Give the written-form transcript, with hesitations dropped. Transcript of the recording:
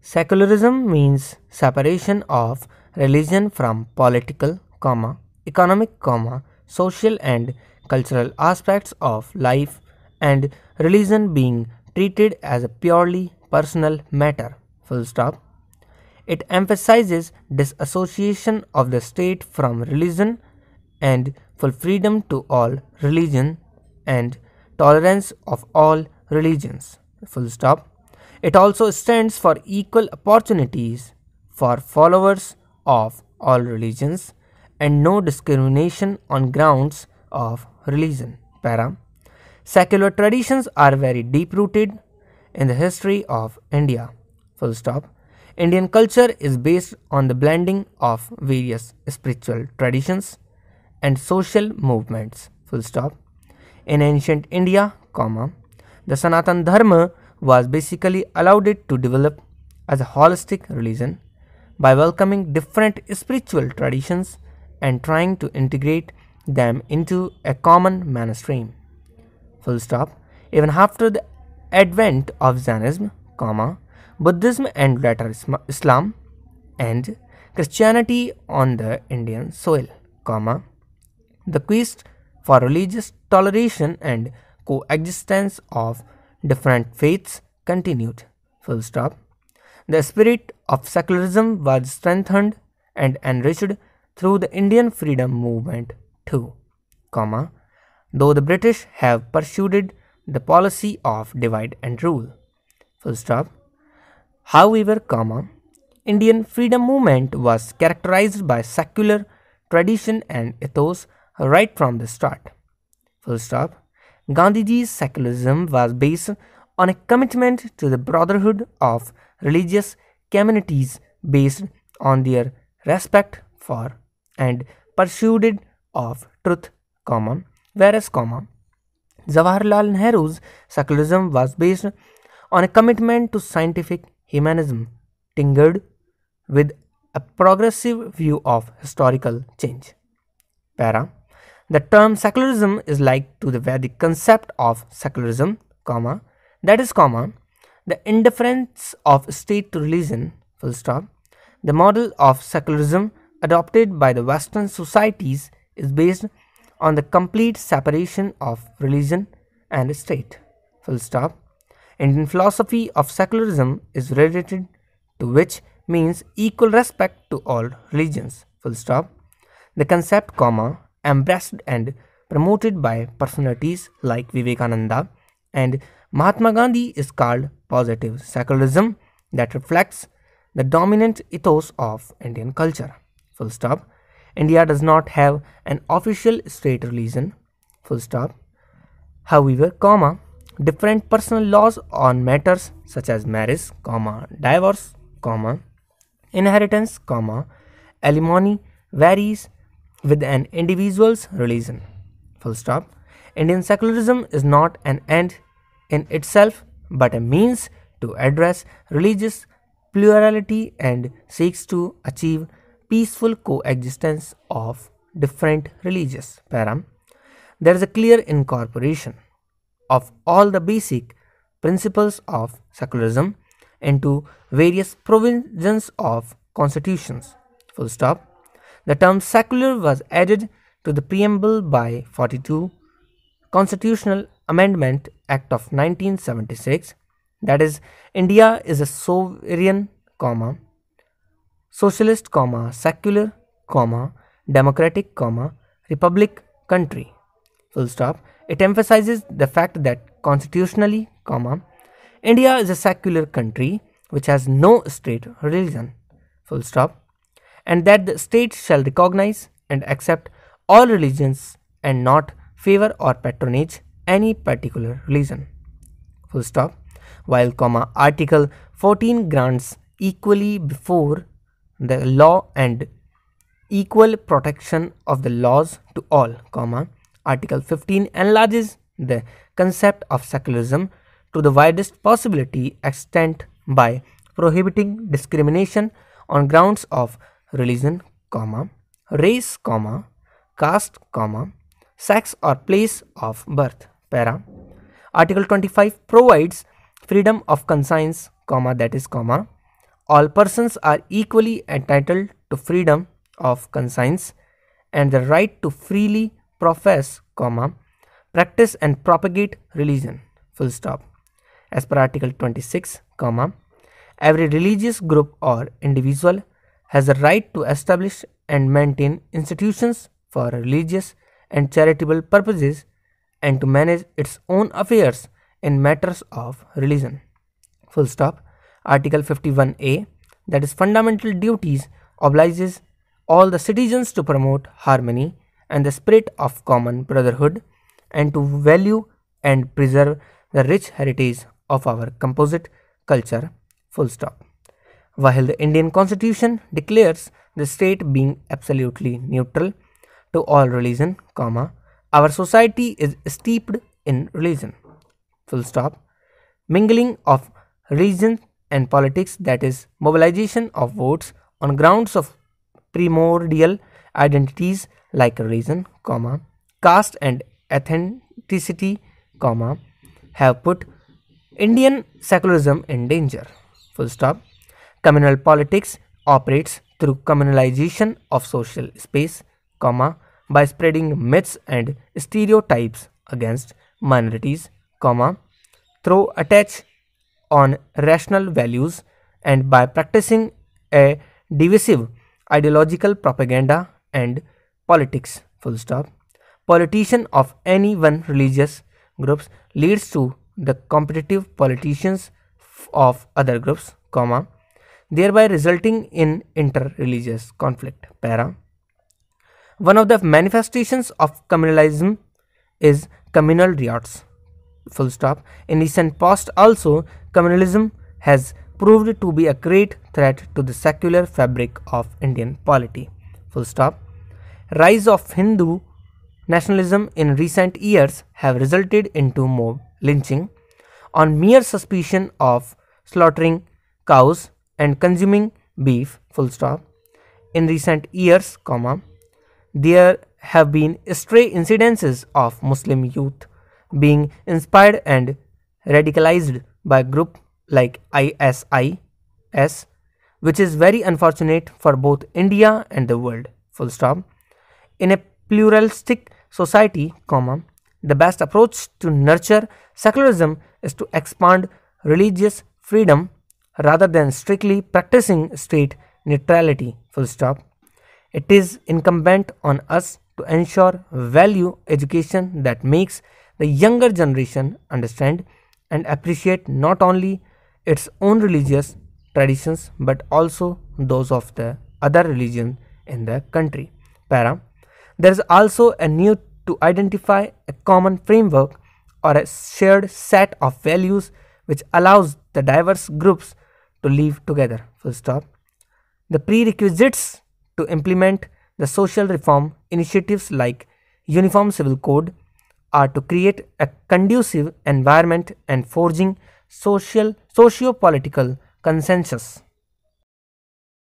Secularism means separation of religion from political, economic, social and cultural aspects of life and religion being treated as a purely personal matter. Full stop. It emphasizes disassociation of the state from religion and full freedom to all religion and tolerance of all religions. Full stop. It also stands for equal opportunities for followers of all religions and no discrimination on grounds of religion. Para. Secular traditions are very deep rooted in the history of India. Full stop. Indian culture is based on the blending of various spiritual traditions and social movements. Full stop. In ancient India, the Sanatan Dharma was basically allowed it to develop as a holistic religion by welcoming different spiritual traditions and trying to integrate them into a common mainstream. Full stop. Even after the advent of Jainism, Buddhism and later Islam and Christianity on the Indian soil, the quest for religious toleration and coexistence of different faiths continued. Full stop. The spirit of secularism was strengthened and enriched through the Indian freedom movement too, though the British have pursued the policy of divide and rule. Full stop. However, Indian freedom movement was characterized by secular tradition and ethos right from the start. Full stop. Gandhiji's secularism was based on a commitment to the brotherhood of religious communities based on their respect for and pursuit of truth, whereas, Jawaharlal Nehru's secularism was based on a commitment to scientific humanism, tingered with a progressive view of historical change. Para. The term secularism is like to the Vedic concept of secularism, that is, the indifference of state to religion, full stop. The model of secularism adopted by the Western societies is based on the complete separation of religion and state, full stop. Indian philosophy of secularism is related to which means equal respect to all religions, full stop. The concept, embraced and promoted by personalities like Vivekananda and Mahatma Gandhi is called positive secularism that reflects the dominant ethos of Indian culture. Full stop. India does not have an official state religion. Full stop. However, different personal laws on matters such as marriage, divorce, inheritance, alimony varies with an individual's religion. Full stop. Indian secularism is not an end in itself but a means to address religious plurality and seeks to achieve peaceful coexistence of different religious. There is a clear incorporation of all the basic principles of secularism into various provisions of constitutions. Full stop. The term secular was added to the preamble by 42 Constitutional Amendment Act of 1976, that is, India is a sovereign, socialist, secular, democratic, republic country. Full stop. It emphasizes the fact that constitutionally, India is a secular country which has no state religion. Full stop. And that the state shall recognize and accept all religions and not favor or patronage any particular religion. Full stop. While, Article 14 grants equally before the law and equal protection of the laws to all, Article 15 enlarges the concept of secularism to the widest possibility extent by prohibiting discrimination on grounds of religion, race, caste, sex or place of birth. Article 25 provides freedom of conscience, that is, all persons are equally entitled to freedom of conscience and the right to freely profess, comma, practice and propagate religion, full stop. As per Article 26, comma, every religious group or individual has a right to establish and maintain institutions for religious and charitable purposes and to manage its own affairs in matters of religion. Full stop. Article 51A, that is fundamental duties, obliges all the citizens to promote harmony and the spirit of common brotherhood and to value and preserve the rich heritage of our composite culture. Full stop. While the Indian Constitution declares the state being absolutely neutral to all religion, comma, our society is steeped in religion. Full stop. Mingling of religion and politics, that is mobilization of votes on grounds of primordial identities like religion, comma, caste and ethnicity, comma, have put Indian secularism in danger. Full stop. Communal politics operates through communalization of social space, comma, by spreading myths and stereotypes against minorities, comma, through attach on rational values and by practicing a divisive ideological propaganda and politics, full stop. Politician of any one religious groups leads to the competitive politicians of other groups, comma, thereby resulting in inter-religious conflict. Para. One of the manifestations of communalism is communal riots. Full stop. In recent past also, communalism has proved to be a great threat to the secular fabric of Indian polity. Full stop. Rise of Hindu nationalism in recent years have resulted into mob lynching on mere suspicion of slaughtering cows and consuming beef. Full stop. In recent years, comma, there have been stray incidences of Muslim youth being inspired and radicalized by group like ISIS, which is very unfortunate for both India and the world. Full stop. In a pluralistic society, comma, the best approach to nurture secularism is to expand religious freedom rather than strictly practicing state neutrality. Full stop. It is incumbent on us to ensure value education that makes the younger generation understand and appreciate not only its own religious traditions but also those of the other religions in the country. Para. There is also a need to identify a common framework or a shared set of values which allows the diverse groups to live together. Full stop. The prerequisites to implement the social reform initiatives like Uniform Civil Code are to create a conducive environment and forging socio-political consensus.